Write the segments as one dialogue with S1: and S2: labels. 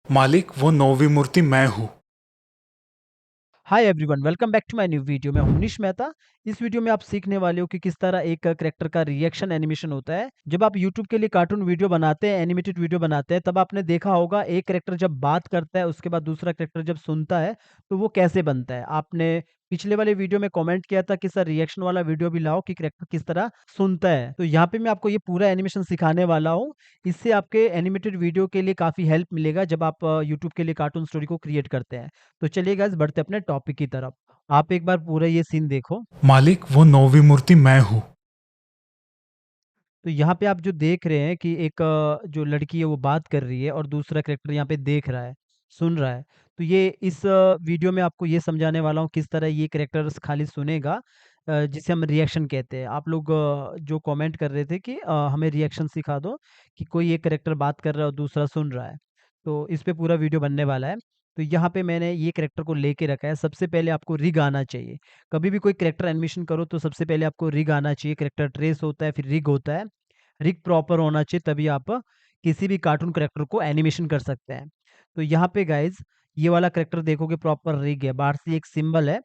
S1: मालिक, वो नौवीं मूर्ति मैं हूँ।
S2: Hi everyone, welcome back to my new video. मैं हूं मनीष मेहता। इस वीडियो में आप सीखने वाले हो कि किस तरह एक कैरेक्टर का रिएक्शन एनिमेशन होता है। जब आप यूट्यूब के लिए कार्टून वीडियो बनाते हैं, एनिमेटेड वीडियो बनाते हैं, तब आपने देखा होगा एक कैरेक्टर जब बात करता है, उसके बाद दूसरा कैरेक्टर जब सुनता है, तो वो कैसे बनता है। आपने पिछले वाले वीडियो में कमेंट किया था कि सर रिएक्शन वाला वीडियो भी लाओ कि कैरेक्टर किस तरह सुनता है। तो यहाँ पे मैं आपको ये पूरा एनिमेशन सिखाने वाला हूँ। इससे आपके एनिमेटेड वीडियो के लिए काफ़ी हेल्प मिलेगा जब आप यूट्यूब के लिए कार्टून स्टोरी को क्रिएट करते हैं। तो चलिए गाइस, बढ़ते अपने टॉपिक की तरफ। आप एक बार पूरा ये सीन देखो।
S1: मालिक, वो नौवीं मूर्ति मैं हूँ।
S2: तो यहाँ पे आप जो देख रहे हैं कि एक जो लड़की है वो बात कर रही है और दूसरा कैरेक्टर यहाँ पे देख रहा है, सुन रहा है। तो ये इस वीडियो में आपको ये समझाने वाला हूँ किस तरह ये कैरेक्टर्स खाली सुनेगा, जिसे हम रिएक्शन कहते हैं। आप लोग जो कमेंट कर रहे थे कि हमें रिएक्शन सिखा दो कि कोई एक कैरेक्टर बात कर रहा है और दूसरा सुन रहा है। तो इस पे पूरा वीडियो बनने वाला है। तो यहाँ पे मैंने ये कैरेक्टर को लेके रखा है। सबसे पहले आपको रिग आना चाहिए। कभी भी कोई कैरेक्टर एनिमेशन करो तो सबसे पहले आपको रिग आना चाहिए। कैरेक्टर ट्रेस होता है, फिर रिग होता है। रिग प्रॉपर होना चाहिए, तभी आप किसी भी कार्टून कैरेक्टर को एनिमेशन कर सकते हैं। तो यहाँ पे गाइज़ ये वाला कैरेक्टर देखोगे प्रॉपर रिग है, बाहर से एक सिंबल है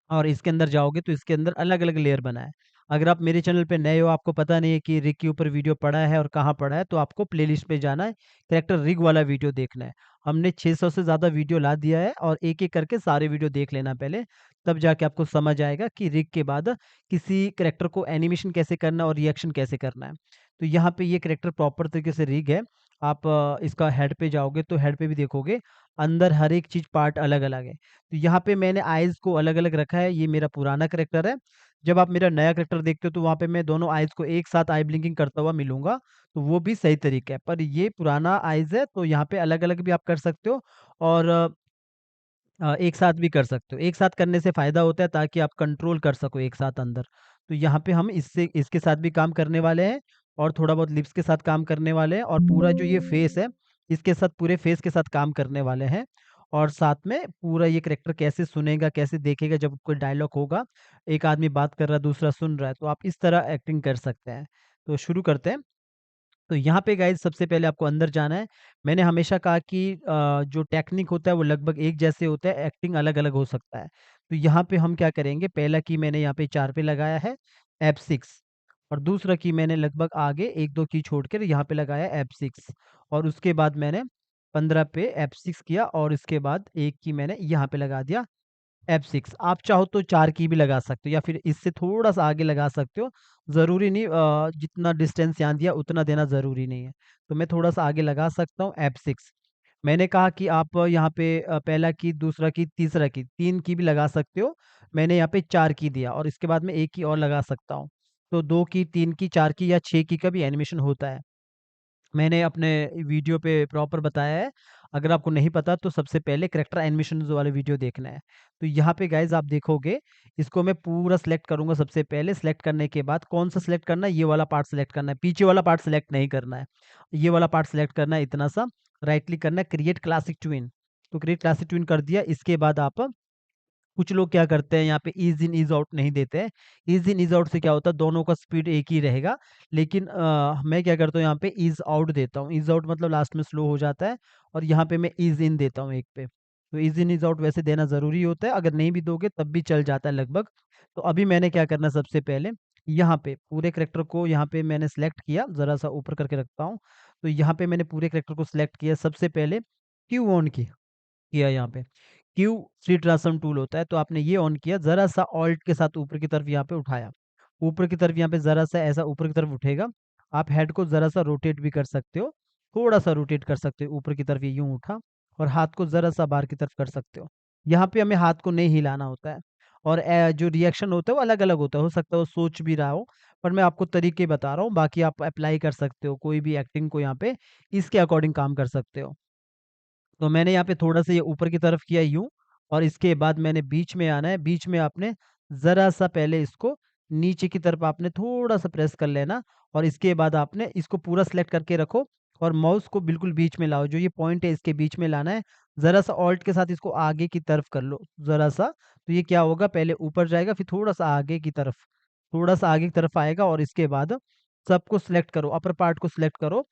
S2: और इसके अंदर जाओगे तो इसके अंदर अलग-अलग लेयर बना है। अगर आप मेरे चैनल पे नए हो, आपको पता नहीं है कि रिग के ऊपर वीडियो पड़ा है और कहाँ पड़ा है, तो आपको प्लेलिस्ट पे जाना है, कैरेक्टर रिग वाला वीडियो देखना है। हमने 600 से ज़्यादा वीडियो ला दिया है और एक-एक करके सारे वीडियो देख लेना पहले, तब जाके आपको समझ आएगा कि रिग के बाद किसी कैरेक्टर को एनिमेशन कैसे करना है और रिएक्शन कैसे करना है। तो यहाँ पे ये कैरेक्टर प्रॉपर तरीके से रिग है। आप इसका हेड पे जाओगे तो हेड पे भी देखोगे, अंदर हर एक चीज़ पार्ट अलग-अलग है। तो यहाँ पे मैंने आइज़ को अलग-अलग रखा है, ये मेरा पुराना कैरेक्टर है। जब आप मेरा नया कैरेक्टर देखते हो तो वहाँ पे मैं दोनों आइज़ को एक साथ आई ब्लिंकिंग करता हुआ मिलूँगा, तो वो भी सही तरीका है। पर ये पुराना आइज़ है तो यहाँ पे अलग-अलग भी आप कर सकते हो और एक साथ भी कर सकते हो। एक साथ करने से फ़ायदा होता है ताकि आप कंट्रोल कर सको एक साथ अंदर। तो यहाँ पे हम इसके साथ भी काम करने वाले हैं और थोड़ा बहुत लिप्स के साथ काम करने वाले हैं और पूरा जो ये फेस है, इसके साथ पूरे फेस के साथ काम करने वाले हैं। और साथ में पूरा ये कैरेक्टर कैसे सुनेगा, कैसे देखेगा जब कोई डायलॉग होगा, एक आदमी बात कर रहा है, दूसरा सुन रहा है, तो आप इस तरह एक्टिंग कर सकते हैं। तो शुरू करते हैं। तो यहाँ पे गाइज़ सबसे पहले आपको अंदर जाना है। मैंने हमेशा कहा कि जो टेक्निक होता है वो लगभग एक जैसे होता है, एक्टिंग अलग-अलग हो सकता है। तो यहाँ पे हम क्या करेंगे, पहला की मैंने यहाँ पे 4 पे लगाया है F6 और दूसरा की मैंने लगभग आगे 1-2 की छोड़कर यहाँ पे लगाया F6 और उसके बाद मैंने 15 पे F6 किया और इसके बाद एक की मैंने यहाँ पे लगा दिया F6। आप चाहो तो 4 की भी लगा सकते हो या फिर इससे थोड़ा-सा आगे लगा सकते हो। ज़रूरी नहीं, जितना डिस्टेंस यहाँ दिया उतना देना ज़रूरी नहीं है। तो मैं थोड़ा-सा आगे लगा सकता हूँ F6। मैंने कहा कि आप यहाँ पे पहला की, दूसरा की, तीसरा की, 3 की भी लगा सकते हो। मैंने यहाँ पे 4 की दिया और इसके बाद मैं 1 की और लगा सकता हूँ। तो 2 की, 3 की, 4 की या 6 की का भी एनिमेशन होता है। मैंने अपने वीडियो पे प्रॉपर बताया है। अगर आपको नहीं पता तो सबसे पहले कैरेक्टर एनिमेशंस वाले वीडियो देखना है। तो यहाँ पे गाइज़ आप देखोगे, इसको मैं पूरा सेलेक्ट करूँगा सबसे पहले। सेलेक्ट करने के बाद कौन-सा सेलेक्ट करना है, ये वाला पार्ट सेलेक्ट करना है, पीछे वाला पार्ट सेलेक्ट नहीं करना है। ये वाला पार्ट सेलेक्ट करना है इतना सा, राइट क्लिक करना है, क्रिएट क्लासिक ट्विन। तो क्रिएट क्लासिक ट्विन कर दिया, इसके बाद आप कुछ लोग क्या करते हैं यहाँ पे ईज़ इन ईज़ आउट नहीं देते हैं। ईज़ इन ईज़ आउट से क्या होता है, दोनों का स्पीड एक ही रहेगा। लेकिन मैं क्या करता हूँ यहाँ पे ईज़ आउट देता हूँ। ईज़ आउट मतलब लास्ट में स्लो हो जाता है और यहाँ पे मैं ईज़ इन देता हूँ एक पे। तो ईज़ इन ईज़ आउट वैसे देना ज़रूरी होता है, अगर नहीं भी दोगे तब भी चल जाता है लगभग। तो अभी मैंने क्या करना है सबसे पहले, यहाँ पे पूरे कैरेक्टर को यहाँ पे मैंने सेलेक्ट किया, ज़रा-सा ऊपर करके रखता हूँ। तो यहाँ पे मैंने पूरे कैरेक्टर को सेलेक्ट किया, सबसे पहले क्यू ऑन किया यहाँ पे। क्यू फ्री ट्रांसफॉर्म टूल होता है, तो आपने ये ऑन किया, ज़रा-सा ऑल्ट के साथ ऊपर की तरफ यहाँ पे उठाया। ऊपर की तरफ यहाँ पे ज़रा-सा ऐसा ऊपर की तरफ उठेगा। आप हेड को ज़रा-सा रोटेट भी कर सकते हो, थोड़ा-सा रोटेट कर सकते हो, ऊपर की तरफ ये यूँ उठा और हाथ को ज़रा-सा बाहर की तरफ कर सकते हो। यहाँ पे हमें हाथ को नहीं हिलाना होता है और जो रिएक्शन होता है वो अलग-अलग होता है। हो सकता है वो सोच भी रहा हो, पर मैं आपको तरीके बता रहा हूँ, बाकी आप अप्लाई कर सकते हो, कोई भी एक्टिंग को यहाँ पे इसके अकॉर्डिंग काम कर सकते हो। तो मैंने यहाँ पे थोड़ा-सा ये ऊपर की तरफ किया यूँ और इसके बाद मैंने बीच में आना है, बीच में आपने ज़रा-सा पहले इसको नीचे की तरफ आपने थोड़ा-सा प्रेस कर लेना और इसके बाद आपने इसको पूरा सेलेक्ट करके रखो और माउस को बिल्कुल बीच में लाओ, जो ये पॉइंट है इसके बीच में लाना है। ज़रा-सा ऑल्ट के साथ इसको आगे की तरफ कर लो, ज़रा-सा, तो ये क्या होगा, पहले ऊपर जाएगा फिर थोड़ा-सा आगे की तरफ, थोड़ा-सा आगे की तरफ आएगा और इसके बाद सबको सेलेक्ट करो, अपर पार्ट को सेलेक्ट करो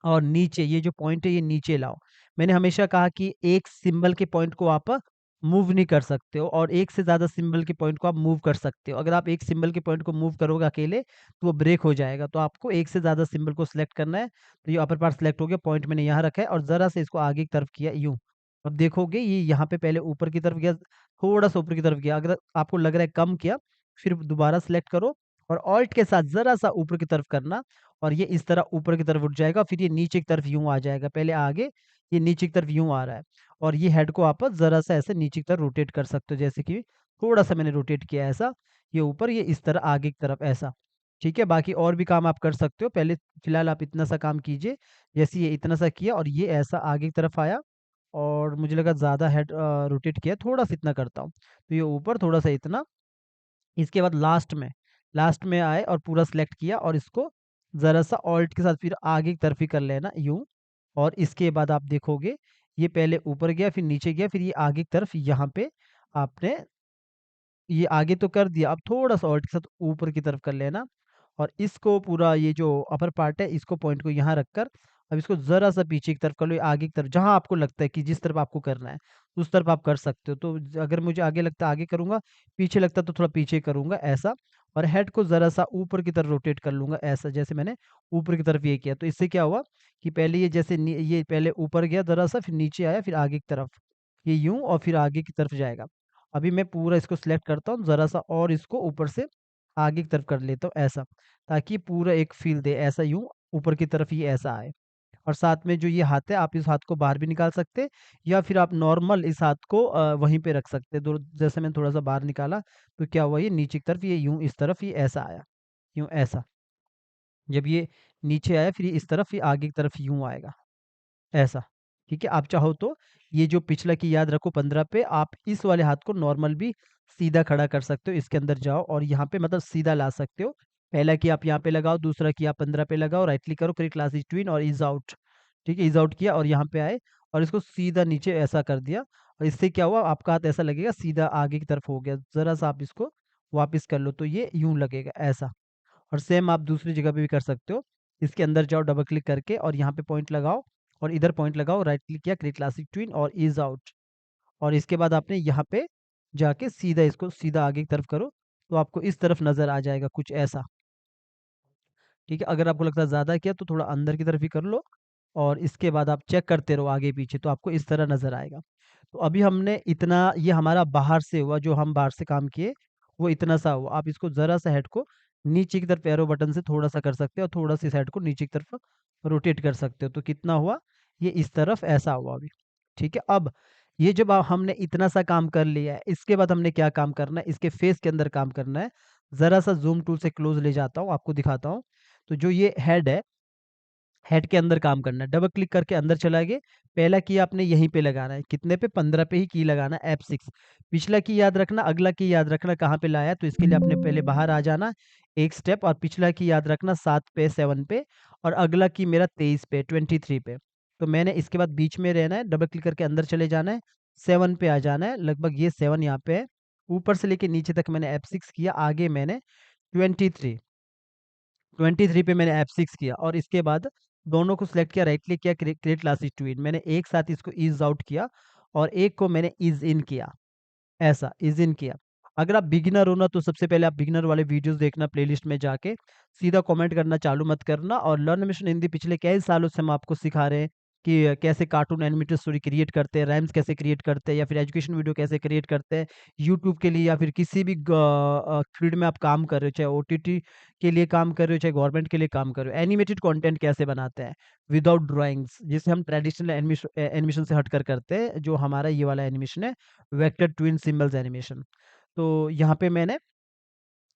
S2: और नीचे ये जो पॉइंट है ये नीचे लाओ। मैंने हमेशा कहा कि एक सिंबल के पॉइंट को आप मूव नहीं कर सकते हो और एक से ज़्यादा सिंबल के पॉइंट को आप मूव कर सकते हो। अगर आप एक सिंबल के पॉइंट को मूव करोगे अकेले, तो वो ब्रेक हो जाएगा। तो आपको एक से ज़्यादा सिंबल को सिलेक्ट करना है। तो ये अपर पार्ट सिलेक्ट हो गया, पॉइंट मैंने यहाँ रखा है और ज़रा से इसको आगे की तरफ किया यूँ। अब देखोगे ये यहाँ पे पहले ऊपर की तरफ गया, थोड़ा-सा ऊपर की तरफ गया। अगर आपको लग रहा है कम किया, फिर दोबारा सिलेक्ट करो और ऑल्ट के साथ ज़रा-सा ऊपर की तरफ करना और ये इस तरह ऊपर की तरफ उठ जाएगा, फिर ये नीचे की तरफ यूँ आ जाएगा। पहले आगे, ये नीचे की तरफ यूँ आ रहा है और ये हेड को आप ज़रा-सा ऐसे नीचे की तरफ रोटेट कर सकते हो, जैसे कि थोड़ा-सा मैंने रोटेट किया ऐसा, ये ऊपर, ये इस तरह आगे की तरफ ऐसा। ठीक है? बाकी और भी काम आप कर सकते हो, पहले फिलहाल आप इतना सा काम कीजिए। जैसे ये इतना सा किया और ये ऐसा आगे की तरफ आया और मुझे लगा ज़्यादा हेड रोटेट किया, थोड़ा-सा इतना करता हूँ। तो ये ऊपर थोड़ा-सा इतना, इसके बाद लास्ट में आए और पूरा सिलेक्ट किया और इसको ज़रा-सा ऑल्ट के साथ फिर आगे की तरफ ही कर लेना यूँ और इसके बाद आप देखोगे ये पहले ऊपर गया, फिर नीचे गया, फिर ये आगे की तरफ यहाँ पे आपने ये आगे तो कर दिया, अब थोड़ा-सा ऑल्ट के साथ ऊपर की तरफ कर लेना और इसको पूरा ये जो अपर पार्ट है, इसको पॉइंट को यहाँ रखकर अब इसको ज़रा-सा पीछे की तरफ कर लो, या आगे की तरफ, जहाँ आपको लगता है कि जिस तरफ आपको करना है, उस तरफ आप कर सकते हो। तो अगर मुझे आगे लगता है आगे करूँगा, पीछे लगता है तो थोड़ा पीछे करूँगा ऐसा और हेड को ज़रा-सा ऊपर की तरफ रोटेट कर लूँगा ऐसा, जैसे मैंने ऊपर की तरफ ये किया। तो इससे क्या हुआ कि पहले ये जैसे ये पहले ऊपर गया ज़रा-सा, फिर नीचे आया, फिर आगे की तरफ, ये यूँ और फिर आगे की तरफ जाएगा। अभी मैं पूरा इसको सिलेक्ट करता हूँ, ज़रा-सा और इसको ऊपर से आगे की तरफ कर लेता हूँ ऐसा, ताकि पूरा एक फ़ील दे ऐसा यूँ ऊपर की तरफ ये ऐसा आए। और साथ में जो ये हाथ है, आप इस हाथ को बाहर भी निकाल सकते हैं या फिर आप नॉर्मल इस हाथ को वहीं पे रख सकते हैं। दो जैसे मैंने थोड़ा-सा बाहर निकाला, तो क्या हुआ ये नीचे की तरफ ये यूँ इस तरफ ये ऐसा आया, यूँ ऐसा। जब ये नीचे आया फिर ये इस तरफ, ये आगे की तरफ यूँ आएगा। ऐसा, ठीक है? आप चाहो तो ये जो पिछला की याद रखो 15 पे, आप इस वाले हाथ को नॉर्मल भी सीधा खड़ा कर सकते हो। इसके अंदर जाओ और यहाँ पे मतलब सीधा ला सकते हो। पहला की आप यहाँ पे लगाओ, दूसरा की आप 15 पे लगाओ, राइट क्लिक करो, क्रिएट क्लास इज़ ट्विन और ईज़ आउट, ठीक है? ईज़ आउट किया और यहाँ पे आए और इसको सीधा नीचे ऐसा कर दिया और इससे क्या हुआ, आपका हाथ ऐसा लगेगा सीधा आगे की तरफ हो गया। ज़रा-सा आप इसको वापस कर लो, तो ये यूँ लगेगा ऐसा। और सेम आप दूसरी जगह पे भी कर सकते हो। इसके अंदर जाओ डबल क्लिक करके और यहाँ पे पॉइंट लगाओ और इधर पॉइंट लगाओ, राइट क्लिक किया, क्रिएट क्लासिक ट्विन और ईज़ आउट और इसके बाद आपने यहाँ पे जाके सीधा इसको सीधा आगे की तरफ करो, तो आपको इस तरफ नज़र आ जाएगा कुछ ऐसा। ठीक है? अगर आपको लगता है ज़्यादा किया तो थोड़ा अंदर की तरफ ही कर लो और इसके बाद आप चेक करते रहो आगे-पीछे, तो आपको इस तरह नज़र आएगा। तो अभी हमने इतना, ये हमारा बाहर से हुआ, जो हम बाहर से काम किए, वो इतना सा हुआ। आप इसको ज़रा-सा हेड को नीचे की तरफ एरो बटन से थोड़ा-सा कर सकते हो और थोड़ा-सा इस हेड को नीचे की तरफ रोटेट कर सकते हो। तो कितना हुआ? ये इस तरफ ऐसा हुआ अभी। ठीक है? अब ये जब हमने इतना सा काम कर लिया है, इसके बाद हमने क्या काम करना है? इसके फेस के अंदर काम करना है। ज़रा-सा ज़ूम टूल से क्लोज़ ले जाता हूँ, आपको दिखाता हूँ। तो जो ये हेड है, हेड के अंदर काम करना है। डबल क्लिक करके अंदर चला गए, पहला की आपने यहीं पे लगाना है, कितने पे? 15 पे ही की लगाना है, F6। पिछला की याद रखना, अगला की याद रखना कहाँ पे लाया है, तो इसके लिए आपने पहले बाहर आ जाना, एक स्टेप, और पिछला की याद रखना 7 पे, 7 पे और अगला की मेरा 23 पे, 23 पे। तो मैंने इसके बाद बीच में रहना है, डबल क्लिक करके अंदर चले जाना है, 7 पे आ जाना है, लगभग ये 7 यहाँ पे है। ऊपर से लेके नीचे तक मैंने F6 किया, आगे मैंने 23 23 पे मैंने F6 किया और इसके बाद दोनों को सिलेक्ट किया, राइट क्लिक किया, क्रिएट क्लासिक ट्वीन। मैंने एक साथ इसको ईज़ आउट किया और एक को मैंने ईज़ इन किया, ऐसा ईज़ इन किया। अगर आप बिगिनर हो ना, तो सबसे पहले आप बिगिनर वाले वीडियोज़ देखना प्लेलिस्ट में जाके, सीधा कमेंट करना चालू मत करना और लर्न मिशन हिंदी पिछले कई सालों से हम आपको सिखा रहे हैं कि कैसे कार्टून एनिमेटेड स्टोरी क्रिएट करते हैं, राइम्स कैसे क्रिएट करते हैं या फिर एजुकेशन वीडियो कैसे क्रिएट करते हैं, यूट्यूब के लिए या फिर किसी भी फील्ड में आप काम कर रहे हो, चाहे ओटीटी के लिए काम कर रहे हो, चाहे गवर्नमेंट के लिए काम कर रहे हो, एनिमेटेड कंटेंट कैसे बनाते हैं विदाउट ड्राइंग्स, जिसे हम ट्रेडिशनल एनिमेशन से हटकर करते हैं, जो हमारा ये वाला एनिमेशन है, वेक्टर ट्विन सिंबल्स एनिमेशन। तो यहाँ पे मैंने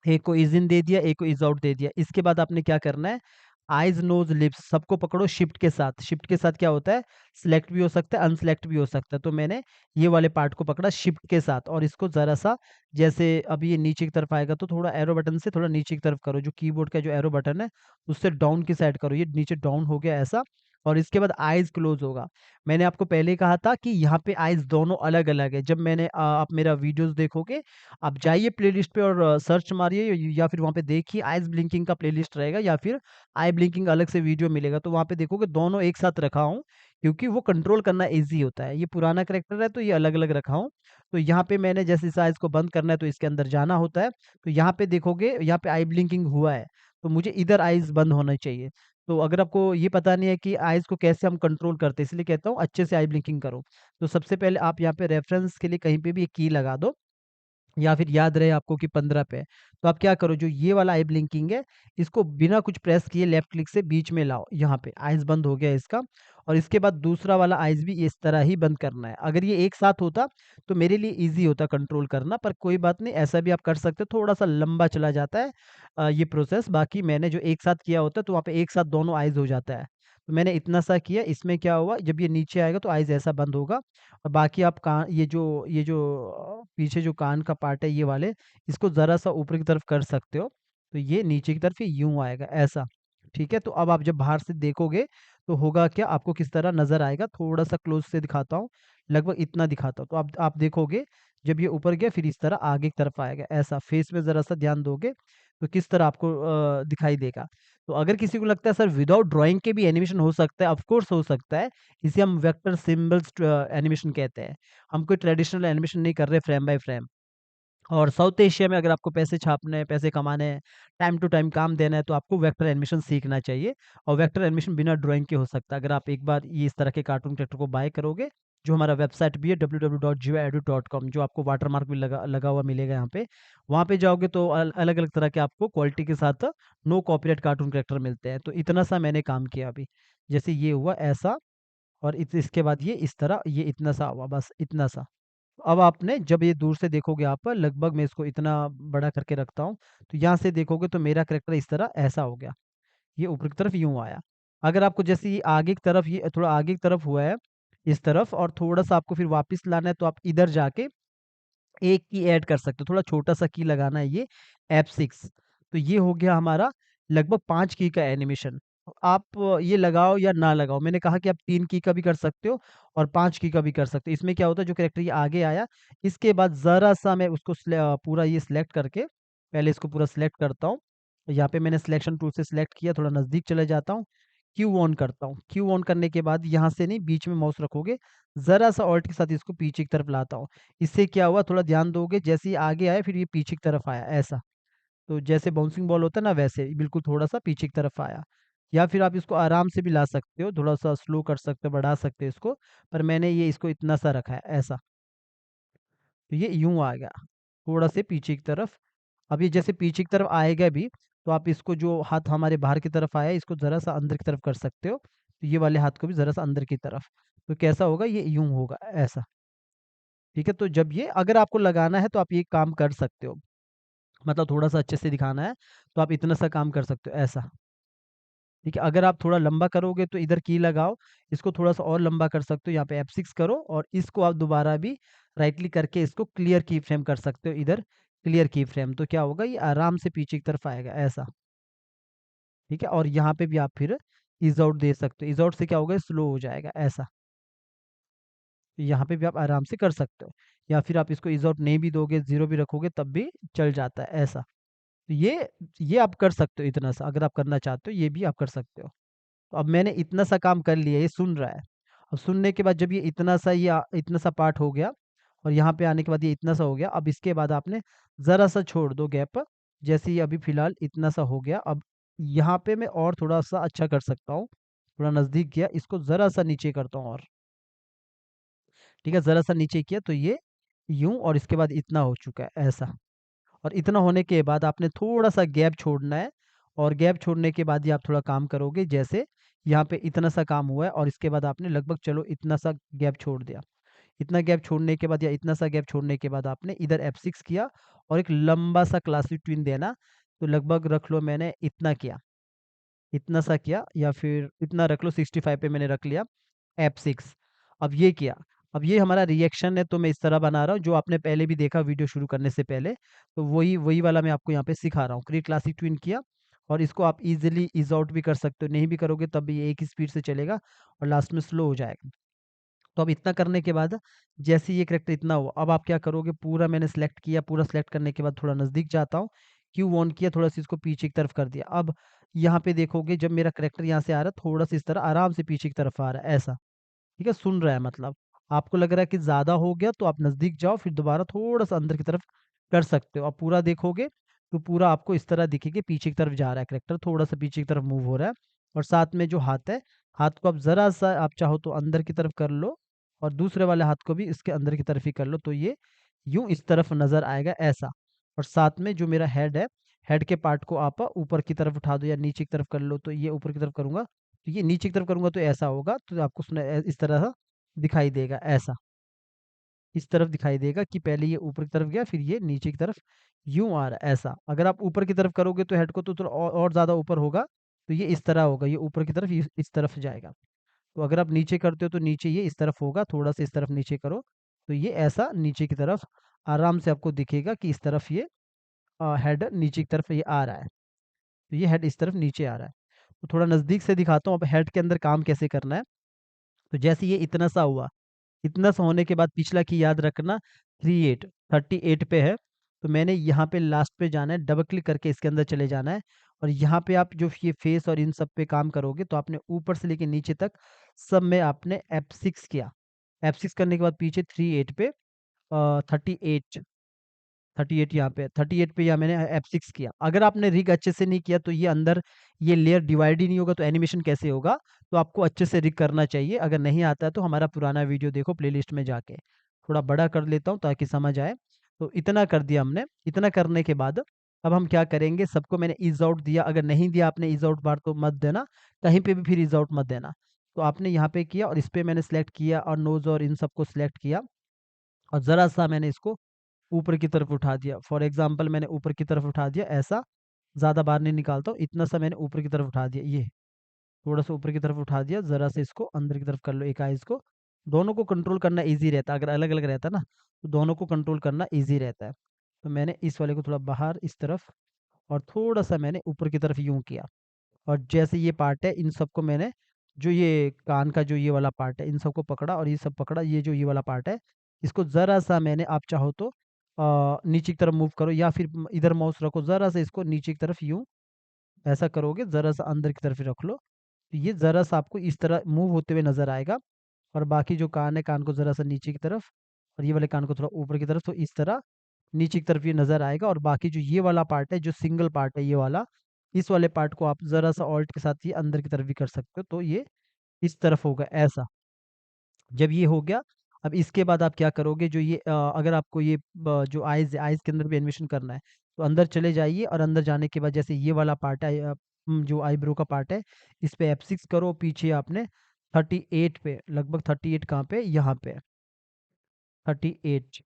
S2: एक को इज़ इन दे दिया, एक को इज़ आउट दे दिया। इसके बाद आपने क्या करना है, आइज़, नोज़, लिप्स सबको पकड़ो शिफ्ट के साथ। शिफ्ट के साथ क्या होता है, सिलेक्ट भी हो सकता है, अनसिलेक्ट भी हो सकता है। तो मैंने ये वाले पार्ट को पकड़ा शिफ्ट के साथ और इसको ज़रा-सा, जैसे अभी ये नीचे की तरफ आएगा तो थोड़ा एरो बटन से थोड़ा नीचे की तरफ करो। जो कीबोर्ड का जो एरो बटन है, उससे डाउन की साइड करो। ये नीचे डाउन हो गया ऐसा और इसके बाद आइज़ क्लोज़ होगा। मैंने आपको पहले ही कहा था कि यहाँ पे आइज़ दोनों अलग-अलग है। जब मैंने आप मेरा वीडियोज़ देखोगे, आप जाइए प्लेलिस्ट पे और सर्च मारिए या फिर वहाँ पे देखिए, आइज़ ब्लिंकिंग का प्लेलिस्ट रहेगा या फिर आई ब्लिंकिंग अलग से वीडियो मिलेगा, तो वहाँ पे देखोगे दोनों एक साथ रखा हूँ क्योंकि वो कंट्रोल करना ईज़ी होता है। ये पुराना कैरेक्टर है तो ये अलग-अलग रखा हूँ। तो यहाँ पे मैंने जैसे इस आइज़ को बंद करना है तो इसके अंदर जाना होता है। तो यहाँ पे देखोगे यहाँ पे आई ब्लिंकिंग हुआ है, तो मुझे इधर आइज़ बंद होना चाहिए। तो अगर आपको ये पता नहीं है कि आइज़ को कैसे हम कंट्रोल करते हैं, इसलिए कहता हूँ अच्छे से आई ब्लिंकिंग करो। तो सबसे पहले आप यहाँ पे रेफ़रेंस के लिए कहीं पे भी एक की लगा दो या फिर याद रहे आपको कि 15 पे है। तो आप क्या करो जो ये वाला आई ब्लिंकिंग है, इसको बिना कुछ प्रेस किए लेफ्ट क्लिक से बीच में लाओ, यहाँ पे आइज़ बंद हो गया इसका और इसके बाद दूसरा वाला आइज़ भी इस तरह ही बंद करना है। अगर ये एक साथ होता तो मेरे लिए ईज़ी होता कंट्रोल करना पर कोई बात नहीं ऐसा भी आप कर सकते हो, थोड़ा-सा लंबा चला जाता है ये प्रोसेस बाकी मैंने जो एक साथ किया होता है तो वहाँ पे एक साथ दोनों आइज़ हो जाता है। तो मैंने इतना सा किया, इसमें क्या हुआ जब ये नीचे आएगा तो आइज़ ऐसा बंद होगा और बाकी आप ये जो पीछे जो कान का पार्ट है ये वाले, इसको ज़रा-सा ऊपर की तरफ कर सकते हो। तो ये नीचे की तरफ ये यूँ आएगा ऐसा, ठीक है? तो अब आप जब बाहर से देखोगे तो होगा क्या आपको किस तरह नज़र आएगा, थोड़ा-सा क्लोज़ से दिखाता हूँ, लगभग इतना दिखाता हूँ। तो आप देखोगे जब ये ऊपर गया फिर इस तरह आगे की तरफ आएगा ऐसा, फेस में ज़रा-सा ध्यान दोगे तो किस तरह आपको दिखाई देगा। तो अगर किसी को लगता है सर विदाउट ड्राइंग के भी एनिमेशन हो सकता है, ऑफ कोर्स हो सकता है। इसे हम वेक्टर सिंबल्स एनिमेशन कहते हैं। हम कोई ट्रेडिशनल एनिमेशन नहीं कर रहे फ्रेम बाय फ्रेम। और साउथ एशिया में अगर आपको पैसे छापने हैं, पैसे कमाने हैं, टाइम टू टाइम काम देना है, तो आपको वेक्टर एनिमेशन सीखना चाहिए और वेक्टर एनिमेशन बिना ड्राइंग के हो सकता है। अगर आप एक बार ये इस तरह के कार्टून कैरेक्टर को बाय करोगे, जो हमारा वेबसाइट भी है www.jivaedu.com जो आपको वाटरमार्क भी लगा लगा हुआ मिलेगा यहाँ पे। वहाँ पे जाओगे तो अलग-अलग तरह के आपको क्वालिटी के साथ नो कॉपीराइट कार्टून कैरेक्टर मिलते हैं। तो इतना सा मैंने काम किया अभी। जैसे ये हुआ ऐसा और इसके बाद ये इस तरह, ये इतना सा हुआ, बस इतना सा। अब आपने जब ये दूर से देखोगे आप लगभग मैं इसको इतना बड़ा करके रखता हूँ, तो यहाँ से देखोगे तो मेरा करैक्टर इस तरह ऐसा हो गया। ये ऊपर की तरफ यूँ आया। अगर आपको जैसे ये आगे की तरफ ये थोड़ा आगे की तरफ हुआ है, इस तरफ और थोड़ा-सा आपको फिर वापस लाना है तो आप इधर जाके एक की ऐड कर सकते हो, थोड़ा छोटा-सा की लगाना है ये F6 तो ये हो गया हमारा लगभग 5 की का एनिमेशन। आप ये लगाओ या ना लगाओ, मैंने कहा कि आप 3 की का भी कर सकते हो और 5 की का भी कर सकते हो। इसमें क्या होता है जो कैरेक्टर ये आगे आया, इसके बाद ज़रा-सा मैं उसको पूरा ये सिलेक्ट करके पहले इसको पूरा सिलेक्ट करता हूँ। यहाँ पे मैंने सिलेक्शन टूल से सिलेक्ट किया, थोड़ा नज़दीक चले जाता हूँ, क्यू ऑन करता हूँ। क्यू ऑन करने के बाद यहाँ से नहीं बीच में माउस रखोगे, ज़रा-सा ऑल्ट के साथ इसको पीछे की तरफ लाता हूँ। इससे क्या हुआ थोड़ा ध्यान दोगे जैसे ही आगे आया फिर ये पीछे की तरफ आया ऐसा। तो जैसे बाउंसिंग बॉल होता है ना वैसे ही बिल्कुल थोड़ा-सा पीछे की तरफ आया। या फिर आप इसको आराम से भी ला सकते हो, थोड़ा-सा स्लो कर सकते हो, बढ़ा सकते हो इसको। पर मैंने ये इसको इतना सा रखा है ऐसा। तो ये यूँ आ गया, थोड़ा से पीछे की तरफ। अब ये जैसे पीछे की तरफ आएगा भी तो आप इसको जो हाथ हमारे बाहर की तरफ आया इसको ज़रा-सा अंदर की तरफ कर सकते हो। तो ये वाले हाथ को भी ज़रा-सा अंदर की तरफ। तो कैसा होगा ये यूँ होगा ऐसा। ठीक है? तो जब ये अगर आपको लगाना है तो आप ये काम कर सकते हो। मतलब थोड़ा-सा अच्छे से दिखाना है, तो आप इतना सा काम कर सकते हो, ऐसा। ठीक है? अगर आप थोड़ा लंबा करोगे तो इधर की लगाओ, इसको थोड़ा-सा और लंबा कर सकते हो, यहाँ पे F6 करो और इसको आप दोबारा भी राइट क्लिक करके इसको क्लियर की फ्रेम कर सकते हो इधर, क्लियर की फ्रेम। तो क्या होगा ये आराम से पीछे की तरफ आएगा, ऐसा। ठीक है? और यहाँ पे भी आप फिर ईज़ आउट दे सकते हो, ईज़ आउट से क्या होगा स्लो हो जाएगा, ऐसा। यहाँ पे भी आप आराम से कर सकते हो या फिर आप इसको ईज़ आउट नहीं भी दोगे, 0 भी रखोगे तब भी चल जाता है, ऐसा। तो ये आप कर सकते हो इतना सा, अगर आप करना चाहते हो ये भी आप कर सकते हो। तो अब मैंने इतना सा काम कर लिया, ये सुन रहा है। अब सुनने के बाद जब ये इतना सा पार्ट हो गया और यहाँ पे आने के बाद ये इतना सा हो गया, अब इसके बाद आपने ज़रा-सा छोड़ दो गैप, जैसे ये अभी फ़िलहाल इतना सा हो गया। अब यहाँ पे मैं और थोड़ा-सा अच्छा कर सकता हूँ, थोड़ा नज़दीक गया, इसको ज़रा-सा नीचे करता हूँ और, ठीक है? ज़रा-सा नीचे किया तो ये यूँ और इसके बाद इतना हो चुका है, ऐसा। और इतना होने के बाद आपने थोड़ा-सा गैप छोड़ना है और गैप छोड़ने के बाद ही आप थोड़ा काम करोगे। जैसे यहाँ पे इतना सा काम हुआ है और इसके बाद आपने लगभग चलो इतना सा गैप छोड़ दिया। इतना गैप छोड़ने के बाद या इतना सा गैप छोड़ने के बाद आपने इधर F6 किया और एक लंबा सा क्लासिक ट्विन देना, तो लगभग रख लो मैंने इतना किया। इतना सा किया या फिर इतना रख लो 65 पे मैंने रख लिया F6 अब ये किया। अब ये हमारा रिएक्शन है तो मैं इस तरह बना रहा हूँ जो आपने पहले भी देखा वीडियो शुरू करने से पहले। तो वही वही वाला मैं आपको यहाँ पे सिखा रहा हूँ। क्रिएट क्लासिक ट्विन किया और इसको आप ईज़िली ईज़ आउट भी कर सकते हो, नहीं भी करोगे तब भी ये एक ही स्पीड से चलेगा और लास्ट में स्लो हो जाएगा। तो अब इतना करने के बाद जैसे ये करैक्टर इतना हुआ, अब आप क्या करोगे पूरा मैंने सेलेक्ट किया, पूरा सेलेक्ट करने के बाद थोड़ा नज़दीक जाता हूँ, क्यू ऑन किया, थोड़ा-सा इसको पीछे की तरफ कर दिया। अब यहाँ पे देखोगे जब मेरा करैक्टर यहाँ से आ रहा है, थोड़ा-सा इस तरह आराम से पीछे की तरफ आ रहा है, ऐसा। ठीक है? सुन रहा है मतलब। आपको लग रहा है कि ज़्यादा हो गया तो आप नज़दीक जाओ, फिर दोबारा थोड़ा-सा अंदर की तरफ कर सकते हो। आप पूरा देखोगे तो पूरा आपको इस तरह दिखेगा, पीछे की तरफ जा रहा है कैरेक्टर, थोड़ा-सा पीछे की तरफ मूव हो रहा है। और साथ में जो हाथ है, हाथ को आप ज़रा-सा आप चाहो तो अंदर की तरफ कर लो और दूसरे वाले हाथ को भी इसके अंदर की तरफ ही कर लो, तो ये यूँ इस तरफ नज़र आएगा ऐसा। और साथ में जो मेरा हेड है, हेड के पार्ट को आप ऊपर की तरफ उठा दो या नीचे की तरफ कर लो, तो ये ऊपर की तरफ करूँगा, तो ये नीचे की तरफ करूँगा तो ऐसा होगा, तो आपको इस तरह दिखाई देगा ऐसा। इस तरफ दिखाई देगा कि पहले ये ऊपर की तरफ गया, फिर ये नीचे की तरफ यूँ आ रहा है, ऐसा। अगर आप ऊपर की तरफ करोगे तो हेड को तो थोड़ा और ज़्यादा ऊपर होगा, तो ये इस तरह होगा, ये ऊपर की तरफ इस तरफ जाएगा। तो अगर आप नीचे करते हो तो नीचे ये इस तरफ होगा, थोड़ा-सा इस तरफ नीचे करो, तो ये ऐसा नीचे की तरफ आराम से आपको दिखेगा कि इस तरफ ये हेड नीचे की तरफ ये आ रहा है। तो ये हेड इस तरफ नीचे आ रहा है। तो थोड़ा नज़दीक से दिखाता हूँ अब हेड के अंदर काम कैसे करना है। तो जैसे ये इतना सा हुआ, इतना सा होने के बाद पिछला की याद रखना 38 38 पे है, तो मैंने यहाँ पे लास्ट पे जाना है, डबल क्लिक करके इसके अंदर चले जाना है और यहाँ पे आप जो ये फेस और इन सब पे काम करोगे तो आपने ऊपर से लेके नीचे तक सब में आपने F6 किया। F6 करने के बाद पीछे 38 पे 38 38 यहाँ पे 38 पे यहाँ मैंने F6 किया। अगर आपने रिग अच्छे से नहीं किया तो ये अंदर ये लेयर डिवाइड ही नहीं होगा तो एनिमेशन कैसे होगा? तो आपको अच्छे से रिग करना चाहिए। अगर नहीं आता है तो हमारा पुराना वीडियो देखो प्लेलिस्ट में जाके। थोड़ा बड़ा कर लेता हूँ ताकि समझ आए। तो इतना कर दिया हमने, इतना करने के बाद अब हम क्या करेंगे सबको मैंने ईज़ आउट दिया, अगर नहीं दिया आपने ईज़ आउट बार तो मत देना, कहीं पे भी फिर ईज़ आउट मत देना। तो आपने यहाँ पे किया और इस पे मैंने सेलेक्ट किया और नोज़ और इन सबको सेलेक्ट किया और ज़रा-सा मैंने इसको ऊपर की तरफ उठा दिया। फॉर एग्ज़ाम्पल मैंने ऊपर की तरफ उठा दिया ऐसा, ज़्यादा बाहर नहीं निकालता हूँ, इतना सा मैंने ऊपर की तरफ उठा दिया ये, थोड़ा-सा ऊपर की तरफ उठा दिया, ज़रा-सा इसको अंदर की तरफ कर लो एक आइज़ को। दोनों को कंट्रोल करना ईज़ी रहता है, अगर अलग-अलग रहता ना, तो दोनों को कंट्रोल करना ईज़ी रहता है। तो मैंने इस वाले को थोड़ा बाहर इस तरफ और थोड़ा-सा मैंने ऊपर की तरफ यूँ किया और जैसे ये पार्ट है इन सबको मैंने जो ये कान का जो ये वाला पार्ट है, इन सबको पकड़ा और ये सब पकड़ा, ये जो ये वाला पार्ट है, इसको ज़रा-सा मैंने आप चाहो तो नीचे की तरफ मूव करो या फिर इधर माउस रखो, ज़रा-सा इसको नीचे की तरफ यूँ ऐसा करोगे, ज़रा-सा अंदर की तरफ ही रख लो। तो ये ज़रा-सा आपको इस तरह मूव होते हुए नज़र आएगा और बाकी जो कान है, कान को ज़रा-सा नीचे की तरफ और ये वाले कान को थोड़ा ऊपर की तरफ, तो इस तरह नीचे की तरफ ये नज़र आएगा और बाकी जो ये वाला पार्ट है, जो सिंगल पार्ट है ये वाला, इस वाले पार्ट को आप ज़रा-सा ऑल्ट के साथ ये अंदर की तरफ भी कर सकते हो, तो ये इस तरफ होगा ऐसा। जब ये हो गया, अब इसके बाद आप क्या करोगे जो ये अगर आपको ये जो आइज़ है, आइज़ के अंदर भी एनिमेशन करना है, तो अंदर चले जाइए और अंदर जाने के बाद जैसे ये वाला पार्ट है जो आईब्रो का पार्ट है, इस पे F6 करो, पीछे आपने 38 पे लगभग 38 कहाँ पे? यहाँ पे 38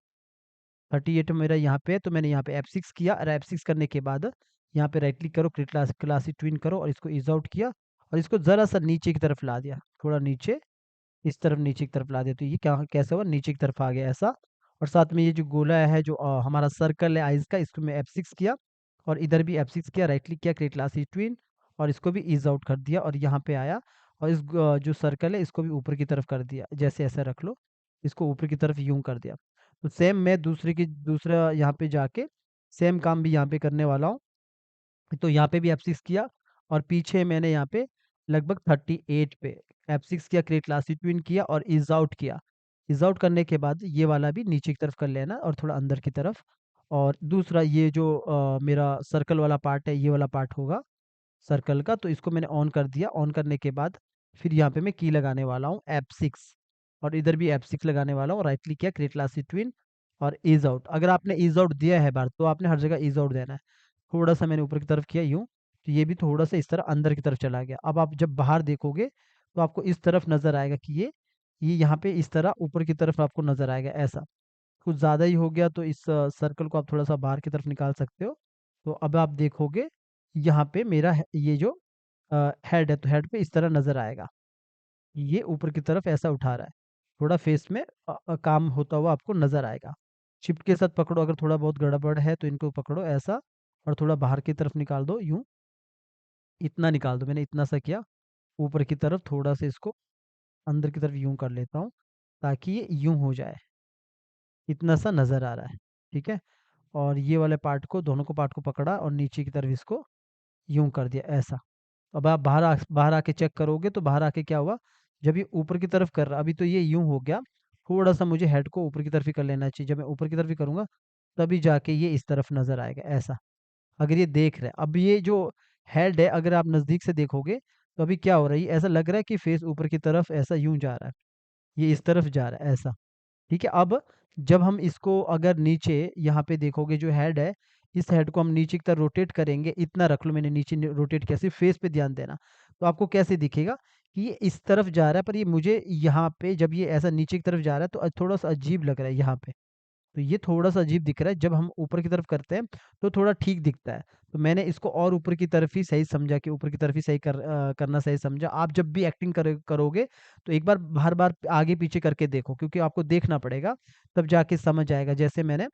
S2: 38 मेरा यहाँ पे है, तो मैंने यहाँ पे F6 किया और F6 करने के बाद यहाँ पे राइट क्लिक करो, क्लासी ट्विन करो और इसको ईज़ आउट किया और इसको ज़रा-सा नीचे की तरफ ला दिया, थोड़ा नीचे इस तरफ नीचे की तरफ ला दिया, तो ये क्या कैसे हुआ नीचे की तरफ आ गया ऐसा। और साथ में ये जो गोला है जो हमारा सर्कल है आइज़ का, इसको मैं F6 किया और इधर भी F6 किया, राइट क्लिक किया, क्रिएट क्लास ट्विन और इसको भी ईज़ आउट कर दिया और यहाँ पे आया और इस जो सर्कल है इसको भी ऊपर की तरफ कर दिया, जैसे ऐसा रख लो, इसको ऊपर की तरफ यूँ कर दिया। तो सेम मैं दूसरा यहाँ पे जाके सेम काम भी यहाँ पे करने वाला हूँ। तो यहाँ पे भी F6 किया और पीछे मैंने यहाँ पे लगभग 38 पे F6 किया, क्रिएट क्लासिक ट्विन किया और ईज़ आउट किया। ईज़ आउट करने के बाद ये वाला भी नीचे की तरफ कर लेना और थोड़ा अंदर की तरफ और दूसरा ये जो मेरा सर्कल वाला पार्ट है, ये वाला पार्ट होगा सर्कल का, तो इसको मैंने ऑन कर दिया। ऑन करने के बाद फिर यहाँ पे मैं की लगाने वाला हूँ F6 और इधर भी F6 लगाने वाला हूँ। राइट क्लिक किया, क्रिएट क्लासिक ट्विन और ईज़ आउट। अगर आपने ईज़ आउट दिया है बार, तो आपने हर जगह ईज़ आउट देना है। थोड़ा-सा मैंने ऊपर की तरफ किया यूँ, तो ये भी थोड़ा-सा इस तरह अंदर की तरफ चला गया। अब आप जब बाहर देखोगे, तो आपको इस तरफ नज़र आएगा कि ये यहाँ पे इस तरह ऊपर की तरफ आपको नज़र आएगा ऐसा। कुछ ज़्यादा ही हो गया तो इस सर्कल को आप थोड़ा-सा बाहर की तरफ निकाल सकते हो। तो अब आप देखोगे, यहाँ पे मेरा ये जो हेड है, तो हेड पे इस तरह नज़र आएगा। ये ऊपर की तरफ ऐसा उठा रहा है। थोड़ा फेस में काम होता हुआ आपको नज़र आएगा। शिफ्ट के साथ पकड़ो, अगर थोड़ा बहुत गड़बड़ है तो इनको पकड़ो ऐसा और थोड़ा बाहर की तरफ निकाल दो यूँ, इतना निकाल दो। मैंने इतना सा किया, ऊपर की तरफ थोड़ा-सा इसको अंदर की तरफ यूँ कर लेता हूँ, ताकि ये यूँ हो जाए। इतना सा नज़र आ रहा है, ठीक है? और ये वाले पार्ट को दोनों को पार्ट को पकड़ा और नीचे की तरफ इसको यूँ कर दिया ऐसा। अब आप बाहर आके चेक करोगे तो बाहर आके क्या हुआ, जब ये ऊपर की तरफ कर रहा, अभी तो ये यूँ हो गया, थोड़ा-सा मुझे हेड को ऊपर की तरफ ही कर लेना चाहिए। जब मैं ऊपर की तरफ ही करूँगा, तभी जाके ये इस तरफ नज़र आएगा, ऐसा। अगर ये देख रहा है, अब ये जो हेड है, अगर आप नज़दीक से देखोगे, तो अभी क्या हो रहा है, ये ऐसा लग रहा है कि फेस ऊपर की तरफ ऐसा यूँ जा रहा है, ये इस तरफ जा रहा है, ऐसा। ठीक है? अब जब हम इसको अगर नीचे यहाँ पे देखोगे जो हेड है, इस हेड को हम नीचे की तरफ रोटेट करेंगे, इतना रख लो, मैंने नीचे रोटेट किया, सिर्फ़ फेस पे ध्यान देना। तो आपको कैसे दिखेगा कि ये इस तरफ जा रहा है, पर ये मुझे यहाँ पे जब ये ऐसा नीचे की तरफ जा रहा है, तो थोड़ा-सा अजीब लग रहा है यहाँ पे। तो ये थोड़ा-सा अजीब दिख रहा है, जब हम ऊपर की तरफ करते हैं, तो थोड़ा ठीक दिखता है। तो मैंने इसको और ऊपर की तरफ ही सही समझा कि ऊपर की तरफ ही करना सही समझा। आप जब भी एक्टिंग करोगे, तो एक बार बार-बार आगे-पीछे करके देखो, क्योंकि आपको देखना पड़ेगा, तब जाके समझ आएगा। जैसे मैंने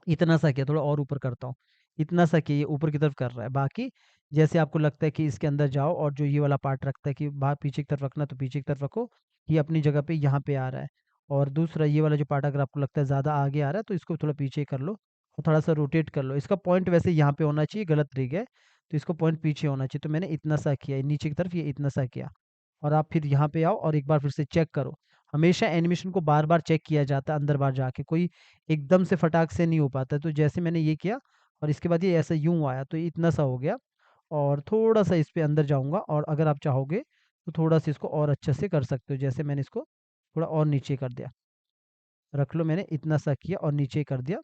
S2: इतना सा किया, थोड़ा और ऊपर करता हूँ। इतना सा किया, ये ऊपर की तरफ कर रहा है। बाकी जैसे आपको लगता है कि इसके अंदर जाओ, और जो ये वाला पार्ट रखता है कि बाहर पीछे की तरफ रखना, तो पीछे की तरफ रखो। ये अपनी जगह पे यहाँ पे आ रहा है। और दूसरा ये वाला जो पार्ट अगर आपको लगता है ज़्यादा आगे आ रहा है, तो इसको थोड़ा पीछे कर लो और थोड़ा-सा रोटेट कर लो। इसका पॉइंट वैसे यहाँ पे होना चाहिए, गलत तरीका है, तो इसको पॉइंट पीछे होना चाहिए। तो मैंने इतना सा किया, नीचे की तरफ ये इतना सा किया। और आप फिर यहाँ पे आओ और एक बार फिर से चेक करो। हमेशा एनिमेशन को बार-बार चेक किया जाता है अंदर-बाहर जाके, कोई एकदम से फटाक से नहीं हो पाता है। तो जैसे मैंने ये किया और इसके बाद ये ऐसा यूँ आया, तो ये इतना सा हो गया। और थोड़ा-सा इस पे अंदर जाऊँगा, और अगर आप चाहोगे तो थोड़ा-सा इसको और अच्छे से कर सकते हो। जैसे मैंने इसको थोड़ा और नीचे कर दिया। रख लो, मैंने इतना सा किया और नीचे कर दिया।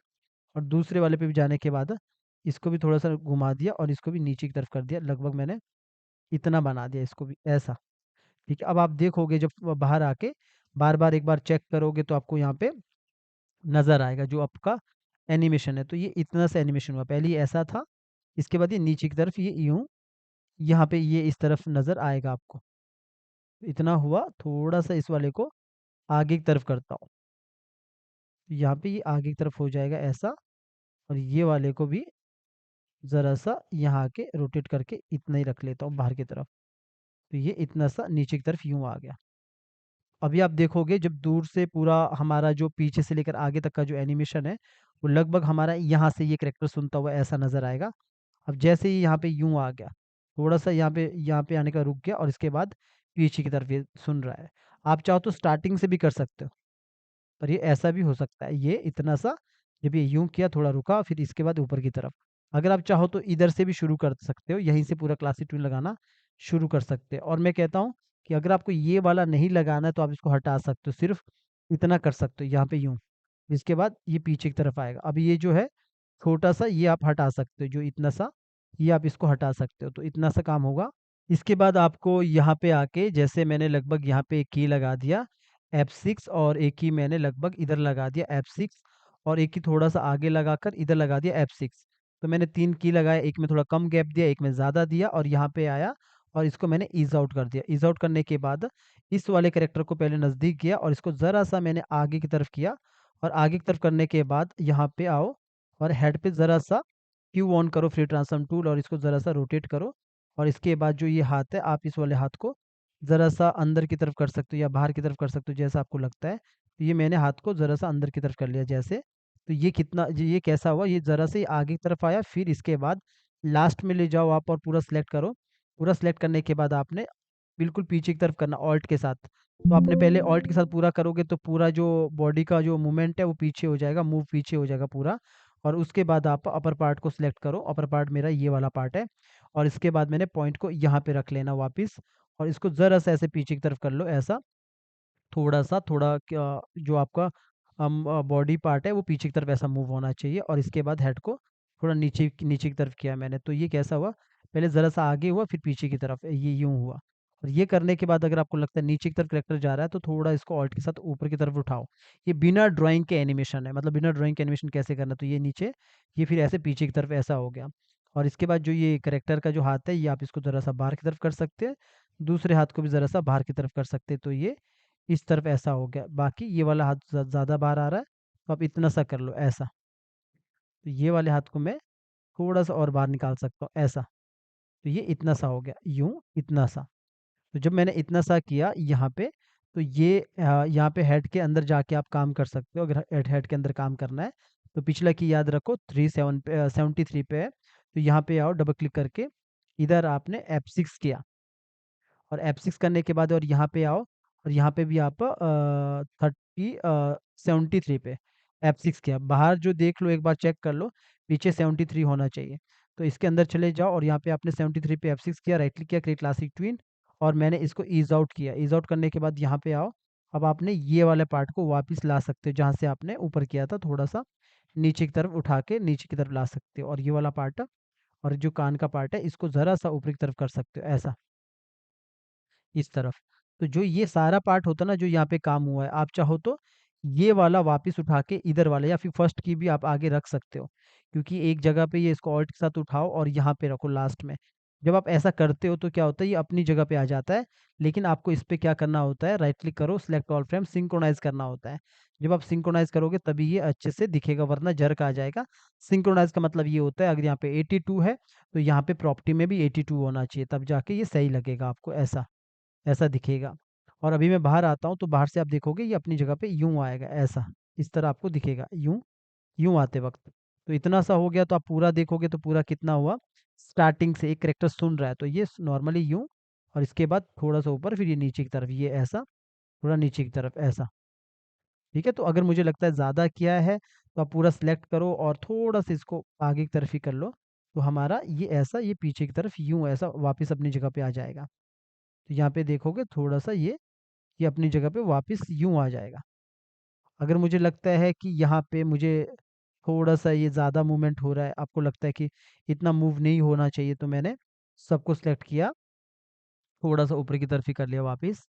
S2: और दूसरे वाले पे भी जाने के बाद इसको भी थोड़ा-सा घुमा दिया और इसको भी नीचे की तरफ कर दिया। लगभग मैंने इतना बना दिया इसको भी, ऐसा। ठीक है? अब आप देखोगे जब बाहर आके बार-बार एक बार चेक करोगे, तो आपको यहाँ पे नज़र आएगा जो आपका एनिमेशन है। तो ये इतना सा एनिमेशन हुआ, पहले ये ऐसा था, इसके बाद ये नीचे की तरफ ये यूँ, यहाँ पे ये इस तरफ नज़र आएगा आपको। इतना हुआ, थोड़ा-सा इस वाले को आगे की तरफ करता हूँ। यहाँ पे ये आगे की तरफ हो जाएगा ऐसा, और ये वाले को भी ज़रा-सा यहाँ आके रोटेट करके इतना ही रख लेता हूँ बाहर की तरफ। तो ये इतना सा नीचे की तरफ यूँ आ गया। अभी आप देखोगे जब दूर से पूरा हमारा जो पीछे से लेकर आगे तक का जो एनिमेशन है, वो लगभग हमारा यहाँ से ये कैरेक्टर सुनता हुआ ऐसा नज़र आएगा। अब जैसे ही यहाँ पे यूँ आ गया, थोड़ा-सा यहाँ पे आने का रुक गया, और इसके बाद पीछे की तरफ ये सुन रहा है। आप चाहो तो स्टार्टिंग से भी कर सकते हो, पर ये ऐसा भी हो सकता है। ये इतना सा, जब ये यूँ किया, थोड़ा रुका, फिर इसके बाद ऊपर की तरफ। अगर आप चाहो तो इधर से भी शुरू कर सकते हो, यहीं से पूरा क्लासिक ट्यून लगाना शुरू कर सकते हैं। और मैं कहता हूँ कि अगर आपको ये वाला नहीं लगाना है, तो आप इसको हटा सकते हो, सिर्फ़ इतना कर सकते हो यहाँ पे यूँ। इसके बाद ये पीछे की तरफ आएगा। अब ये जो है छोटा-सा, ये आप हटा सकते हो, जो इतना सा, ये आप इसको हटा सकते हो, तो इतना सा काम होगा। इसके बाद आपको यहाँ पे आके, जैसे मैंने लगभग यहाँ पे एक की लगा दिया F6, और एक की मैंने लगभग इधर लगा दिया F6, और एक की थोड़ा-सा आगे लगाकर इधर लगा दिया F6। तो मैंने 3 की लगाया, एक में थोड़ा कम गैप दिया, एक में ज़्यादा दिया, और यहाँ पे आया और इसको मैंने ईज़ आउट कर दिया। ईज़ आउट करने के बाद इस वाले कैरेक्टर को पहले नज़दीक किया, और इसको ज़रा-सा मैंने आगे की तरफ किया, और आगे की तरफ करने के बाद यहाँ पे आओ और हेड पे ज़रा-सा क्यू ऑन करो, फ्री ट्रांसफॉर्म टूल, और इसको ज़रा-सा रोटेट करो। और इसके बाद जो ये हाथ है, आप इस वाले हाथ को ज़रा-सा अंदर की तरफ कर सकते हो या बाहर की तरफ कर सकते हो, जैसा आपको लगता है। तो ये मैंने हाथ को ज़रा-सा अंदर की तरफ कर लिया जैसे। तो ये कितना ये कैसा हुआ, ये ज़रा से आगे की तरफ आया, फिर इसके बाद लास्ट में ले जाओ आप और पूरा सेलेक्ट करो। पूरा सेलेक्ट करने के बाद आपने बिल्कुल पीछे की तरफ करना ऑल्ट के साथ। तो आपने पहले ऑल्ट के साथ पूरा करोगे, तो पूरा जो बॉडी का जो मूवमेंट है वो पीछे हो जाएगा, मूव पीछे हो जाएगा पूरा। और उसके बाद आप अपर पार्ट को सिलेक्ट करो, अपर पार्ट मेरा ये वाला पार्ट है। और इसके बाद मैंने पॉइंट को यहाँ पे रख लेना वापिस, और इसको ज़रा-सा ऐसे पीछे की तरफ कर लो ऐसा। थोड़ा-सा, थोड़ा क्या जो आपका बॉडी पार्ट है वो पीछे की तरफ ऐसा मूव होना चाहिए, और इसके बाद हेड को थोड़ा नीचे नीचे की तरफ किया मैंने। तो ये कैसा हुआ, पहले ज़रा-सा आगे हुआ, फिर पीछे की तरफ, ये यूँ हुआ। और ये करने के बाद अगर आपको लगता है नीचे की तरफ कैरेक्टर जा रहा है, तो थोड़ा इसको ऑल्ट के साथ ऊपर की तरफ उठाओ। ये बिना ड्राइंग के एनिमेशन है, मतलब बिना ड्राइंग के एनिमेशन कैसे करना, तो ये नीचे, ये फिर ऐसे पीछे की तरफ ऐसा हो गया। और इसके बाद जो ये कैरेक्टर का जो हाथ है, ये आप इसको ज़रा-सा बाहर की तरफ कर सकते हैं। दूसरे हाथ को भी ज़रा-सा बाहर की तरफ कर सकते हैं, तो ये इस तरफ ऐसा हो गया। बाकी ये वाला हाथ ज़्यादा बाहर आ रहा है, तो आप इतना सा कर लो ऐसा। तो ये वाले हाथ को मैं थोड़ा-सा और बाहर निकाल सकता हूँ ऐसा। तो ये इतना सा हो गया, यूँ इतना सा। तो जब मैंने इतना सा किया यहाँ पे, तो ये यहाँ पे हेड के अंदर जाके आप काम कर सकते हो, अगर हेड हेड के अंदर काम करना है। तो पिछला की याद रखो, 73 पे है। तो यहाँ पे आओ, डबल क्लिक करके इधर आपने F6 किया, और F6 करने के बाद और यहाँ पे आओ और यहाँ पे भी आप 73 पे F6 किया। बाहर जो देख लो एक बार चेक कर लो, पीछे 73 होना चाहिए। तो इसके अंदर चले जाओ और यहाँ पे आपने 73 पे F6 किया, राइट क्लिक किया, क्रिएट क्लासिक ट्विन और मैंने इसको ईज़ आउट किया। ईज़ आउट करने के बाद यहाँ पे आओ, अब आपने ये वाले पार्ट को वापस ला सकते हो, जहाँ से आपने ऊपर किया था थोड़ा-सा नीचे की तरफ उठा के नीचे की तरफ ला सकते हो और ये वाला पार्ट और जो कान का पार्ट है इसको ज़रा-सा ऊपर की तरफ कर सकते हो, ऐसा। इस तरफ। तो जो ये सारा पार्ट होता है ना जो यहाँ पे काम हुआ है, आप चाहो तो ये वाला वापस उठा के इधर वाला या फिर फर्स्ट की भी आप आगे रख सकते हो। क्योंकि एक जगह पे ये इसको ऑल्ट के साथ उठाओ और यहाँ पे रखो लास्ट में। जब आप ऐसा करते हो तो क्या होता है ये अपनी जगह पे आ जाता है, लेकिन आपको इस पे क्या करना होता है, राइट क्लिक करो, सिलेक्ट ऑल फ्रेम, सिंक्रोनाइज़ करना होता है। जब आप सिंक्रोनाइज़ करोगे तभी ये अच्छे से दिखेगा वरना जर्क आ जाएगा। सिंक्रोनाइज़ का मतलब ये होता है अगर यहाँ पे 82 है, तो यहाँ पे प्रॉपर्टी में भी 82 होना चाहिए तब जाके ये सही लगेगा आपको ऐसा। ऐसा दिखेगा। और अभी मैं बाहर आता हूँ तो बाहर से आप देखोगे ये अपनी जगह पे यूँ आएगा ऐसा, इस तरह आपको दिखेगा यूँ, यूँ आते वक़्त। तो इतना सा हो गया तो आप पूरा देखोगे तो पूरा कितना हुआ, स्टार्टिंग से एक कैरेक्टर सुन रहा है तो ये नॉर्मली यूँ और इसके बाद थोड़ा-सा ऊपर फिर ये नीचे की तरफ ये ऐसा, थोड़ा नीचे की तरफ ऐसा। ठीक है? तो अगर मुझे लगता है ज़्यादा किया है तो आप पूरा सिलेक्ट करो और थोड़ा-सा इसको आगे की तरफ ही कर लो। तो हमारा ये ऐसा ये पीछे की तरफ यूँ ऐसा वापस अपनी जगह पे आ जाएगा। तो यहाँ पे देखोगे थोड़ा-सा ये अपनी जगह पे वापस यूँ आ जाएगा। अगर मुझे लगता है कि यहाँ पे मुझे थोड़ा-सा ये ज़्यादा मूवमेंट हो रहा है, आपको लगता है कि इतना मूव नहीं होना चाहिए, तो मैंने सबको सेलेक्ट किया, थोड़ा-सा ऊपर की तरफ ही कर लिया वापस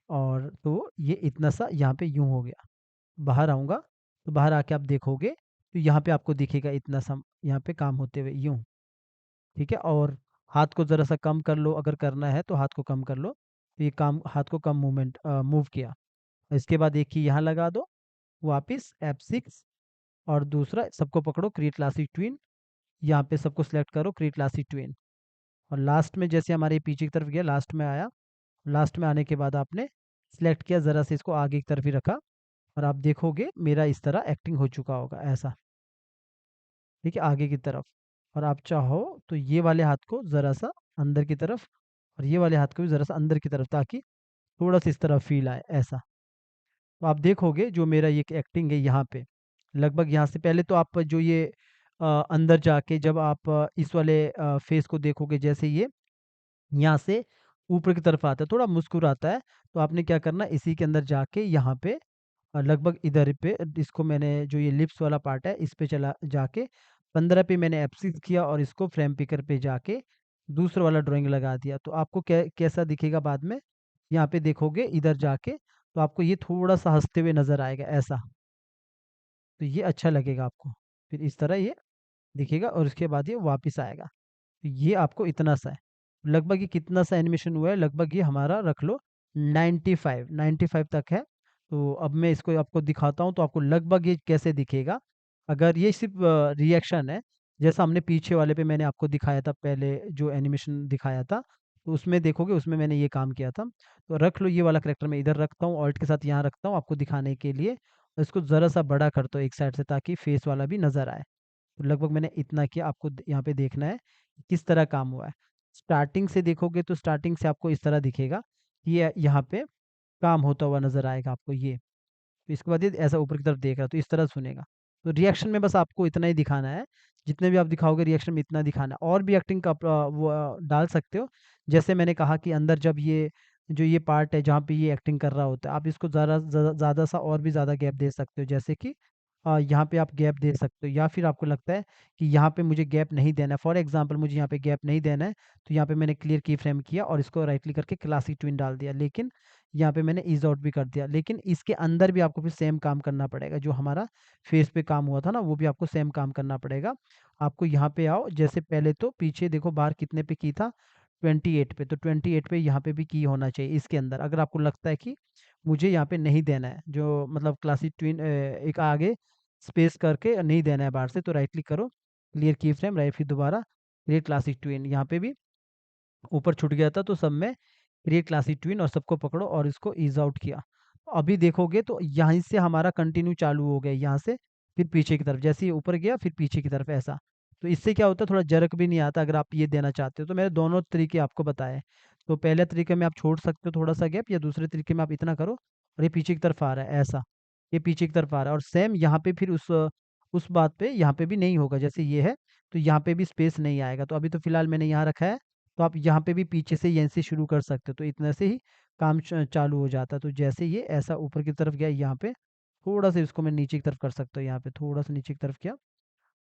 S2: और तो ये इतना सा यहाँ पे यूँ हो गया। बाहर आऊँगा, तो बाहर आके आप देखोगे, तो यहाँ पे आपको दिखेगा इतना सा यहाँ पे काम होते हुए यूँ, ठीक है? और हाथ को ज़रा-सा कम कर लो, अगर करना है तो हाथ को कम कर लो। तो ये काम हाथ को कम मूव किया। इसके बाद एक की यहाँ लगा दो, वापिस F6 और दूसरा सबको पकड़ो क्रिएट क्लासिक ट्विन, यहाँ पे सबको सेलेक्ट करो क्रिएट क्लासिक ट्विन और लास्ट में जैसे हमारे पीछे की तरफ गया लास्ट में आया, लास्ट में आने के बाद आपने सेलेक्ट किया ज़रा से इसको आगे की तरफ ही रखा और आप देखोगे मेरा इस तरह एक्टिंग हो चुका होगा ऐसा, ठीक है? आगे की तरफ और आप चाहो तो ये वाले हाथ को ज़रा-सा अंदर की तरफ और ये वाले हाथ को भी ज़रा-सा अंदर की तरफ ताकि थोड़ा-सा इस तरह फ़ील आए ऐसा। तो आप देखोगे जो मेरा ये एक्टिंग है यहाँ पे, लगभग यहाँ से पहले तो आप जो ये अंदर जाके जब आप इस वाले फेस को देखोगे जैसे ये यहाँ से ऊपर की तरफ आता है, थोड़ा मुस्कुराता है, तो आपने क्या करना है इसी के अंदर जाके यहाँ पे लगभग इधर पे इसको मैंने जो ये लिप्स वाला पार्ट है इस पे चला जाके 15 पे मैंने F6 किया और इसको फ्रेम पिकर पे जाके दूसरा वाला ड्राइंग लगा दिया। तो आपको कैसा दिखेगा बाद में, यहाँ पे देखोगे इधर जाके तो आपको ये थोड़ा-सा हँसते हुए नज़र आएगा ऐसा। तो ये अच्छा लगेगा आपको। फिर इस तरह ये दिखेगा और उसके बाद ये वापस आएगा। तो ये आपको इतना सा है। लगभग ये कितना सा एनिमेशन हुआ है, लगभग ये हमारा रख लो 95 तक है। तो अब मैं इसको आपको दिखाता हूँ तो आपको लगभग ये कैसे दिखेगा। अगर ये सिर्फ़ रिएक्शन है, जैसा हमने पीछे वाले पे मैंने आपको दिखाया था पहले जो एनिमेशन दिखाया था, तो उसमें देखोगे उसमें मैंने ये काम किया था। तो रख लो ये वाला कैरेक्टर मैं इधर रखता हूँ, ऑल्ट के साथ यहाँ रखता हूँ आपको दिखाने के लिए। और इसको ज़रा-सा बड़ा करता हूँ एक साइड से ताकि फेस वाला भी नज़र आए। तो लगभग मैंने इतना किया, आपको यहाँ पे देखना है कि किस तरह काम हुआ है। स्टार्टिंग से देखोगे तो स्टार्टिंग से आपको इस तरह दिखेगा, ये यहाँ पे काम होता हुआ नज़र आएगा आपको ये। तो इसके बाद ये ऐसा ऊपर की तरफ देख रहा है, तो इस तरह सुनेगा। तो रिएक्शन में बस आपको इतना ही दिखाना है, जितने भी आप दिखाओगे रिएक्शन में इतना दिखाना है। और भी एक्टिंग का डाल सकते हो। जैसे मैंने कहा कि अंदर जब ये जो ये पार्ट है जहाँ पे ये एक्टिंग कर रहा होता है, आप इसको ज़्यादा सा और भी ज़्यादा गैप दे सकते हो। जैसे कि यहाँ पे आप गैप दे सकते हो या फिर आपको लगता है कि यहाँ पे मुझे गैप नहीं देना है। फॉर एग्ज़ाम्पल मुझे यहाँ पे गैप नहीं देना है, तो यहाँ पे मैंने क्लियर की फ्रेम किया और इसको राइट क्लिक करके क्लासिक ट्विन डाल दिया। लेकिन यहाँ पे मैंने ईज़ आउट भी कर दिया। लेकिन इसके अंदर भी आपको फिर सेम काम करना पड़ेगा। जो हमारा फेस पे काम हुआ था ना, वो भी आपको सेम काम करना पड़ेगा। आपको यहाँ पे आओ, जैसे पहले तो पीछे देखो बाहर कितने पे की था? 28 पे। तो 28 पे यहाँ पे भी की होना चाहिए इसके अंदर। अगर आपको लगता है कि मुझे यहाँ पे नहीं देना है, जो मतलब क्लासिक ट्विन एक आगे स्पेस करके नहीं देना है बाहर से, तो राइट क्लिक करो, क्लियर की फ्रेम, राइट फिर दोबारा क्रिएट क्लासिक ट्विन। यहाँ पे भी ऊपर छूट गया था तो सब में क्रिएट क्लासिक ट्विन और सबको पकड़ो और इसको ईज़ आउट किया। अभी देखोगे तो यहीं से हमारा कंटिन्यू चालू हो गया, यहाँ से फिर पीछे की तरफ, जैसे ये ऊपर गया फिर पीछे की तरफ ऐसा। तो इससे क्या होता है थोड़ा जर्क भी नहीं आता अगर आप ये देना चाहते हो। तो मैंने दोनों तरीके आपको बताए। तो पहले तरीके में आप छोड़ सकते हो थोड़ा-सा गैप या दूसरे तरीके में आप इतना करो और ये पीछे की तरफ आ रहा है ऐसा। ये पीछे की तरफ आ रहा है और सेम यहाँ पे फिर उस बात पे यहाँ पे भी नहीं होगा जैसे ये है, तो यहाँ पे भी स्पेस नहीं आएगा। तो अभी तो फ़िलहाल मैंने यहाँ रखा है, तो आप यहाँ पे भी पीछे से यहीं से शुरू कर सकते हो। तो इतने से ही काम चालू हो जाता है। तो जैसे ये ऐसा ऊपर की तरफ गया यहाँ पे, थोड़ा-सा इसको मैं नीचे की तरफ कर सकता हूँ यहाँ पे, थोड़ा-सा नीचे की तरफ किया।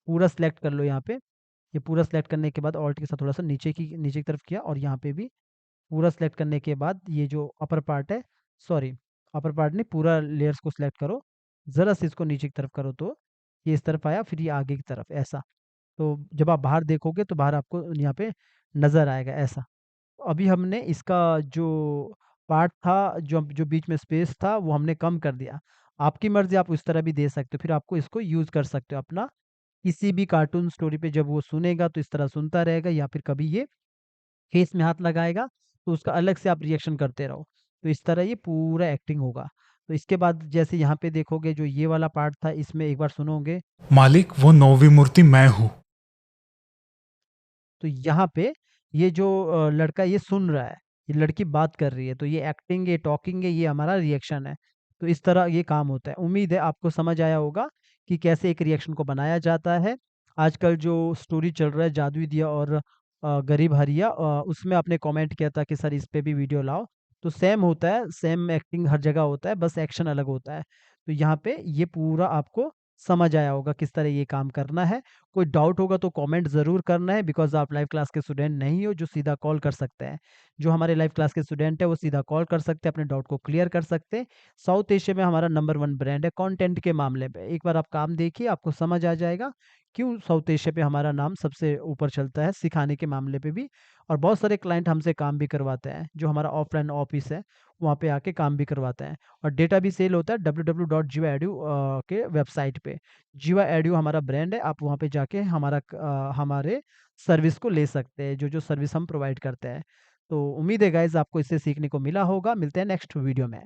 S2: पूरा सिलेक्ट कर लो यहाँ पे। ये पूरा सिलेक्ट करने के बाद ऑल्ट के साथ थोड़ा-सा नीचे की तरफ किया और यहाँ पे भी पूरा सिलेक्ट करने के बाद ये जो अपर पार्ट है सॉरी अपर पार्ट नहीं पूरा लेयर्स को सिलेक्ट करो। ज़रा सा इसको नीचे की तरफ करो तो ये इस तरफ आया फिर ये आगे की तरफ ऐसा। तो जब आप बाहर देखोगे तो बाहर आपको यहाँ पे नज़र आएगा ऐसा। अभी हमने इसका जो पार्ट था, जो जो बीच में स्पेस था वो हमने कम कर दिया। आपकी मर्ज़ी आप उस तरह भी दे सकते हो, फिर आपको इसको यूज़ कर सकते हो अपना किसी भी कार्टून स्टोरी पे जब वो सुनेगा तो इस तरह सुनता रहेगा या फिर कभी ये फेस में हाथ लगाएगा तो उसका अलग से आप रिएक्शन करते रहो। तो इस तरह ये पूरा एक्टिंग होगा। तो इसके बाद जैसे यहाँ पे देखोगे जो ये वाला पार्ट था इसमें एक बार सुनोगे
S1: मालिक वो नौवीं मूर्ति मैं हूँ।
S2: तो यहाँ पे ये जो लड़का ये सुन रहा है, ये लड़की बात कर रही है, तो ये एक्टिंग, ये टॉकिंग है, ये हमारा रिएक्शन है। तो इस तरह ये काम होता है। उम्मीद है आपको समझ आया होगा कि कैसे एक रिएक्शन को बनाया जाता है। आजकल जो स्टोरी चल रहा है जादुई दिया और गरीब हरिया उसमें आपने कमेंट किया था कि सर इस पे भी वीडियो लाओ। तो सेम होता है, सेम एक्टिंग हर जगह होता है, बस एक्शन अलग होता है। तो यहाँ पे ये पूरा आपको समझ आया होगा किस तरह ये काम करना है। कोई डाउट होगा तो कमेंट ज़रूर करना है बिकॉज़ आप लाइव क्लास के स्टूडेंट नहीं हो जो सीधा कॉल कर सकते हैं। जो हमारे लाइव क्लास के स्टूडेंट हैं वो सीधा कॉल कर सकते हैं, अपने डाउट को क्लियर कर सकते हैं। साउथ एशिया में हमारा नंबर 1 ब्रांड है कंटेंट के मामले में। एक बार आप काम देखिए आपको समझ आ जाएगा क्यों साउथ एशिया पे हमारा नाम सबसे ऊपर चलता है सिखाने के मामले पे भी। और बहुत सारे क्लाइंट हमसे काम भी करवाते हैं। जो हमारा ऑफलाइन ऑफिस है वहाँ पे आके काम भी करवाते हैं। और डेटा भी सेल होता है www.jivaedu के वेबसाइट पे। जीवा एड्यू हमारा ब्रांड है, आप वहाँ पे जाके हमारे सर्विस को ले सकते हैं, जो सर्विस हम प्रोवाइड करते हैं। तो उम्मीद है गाइज़ आपको इससे सीखने को मिला होगा। मिलते हैं नेक्स्ट वीडियो में।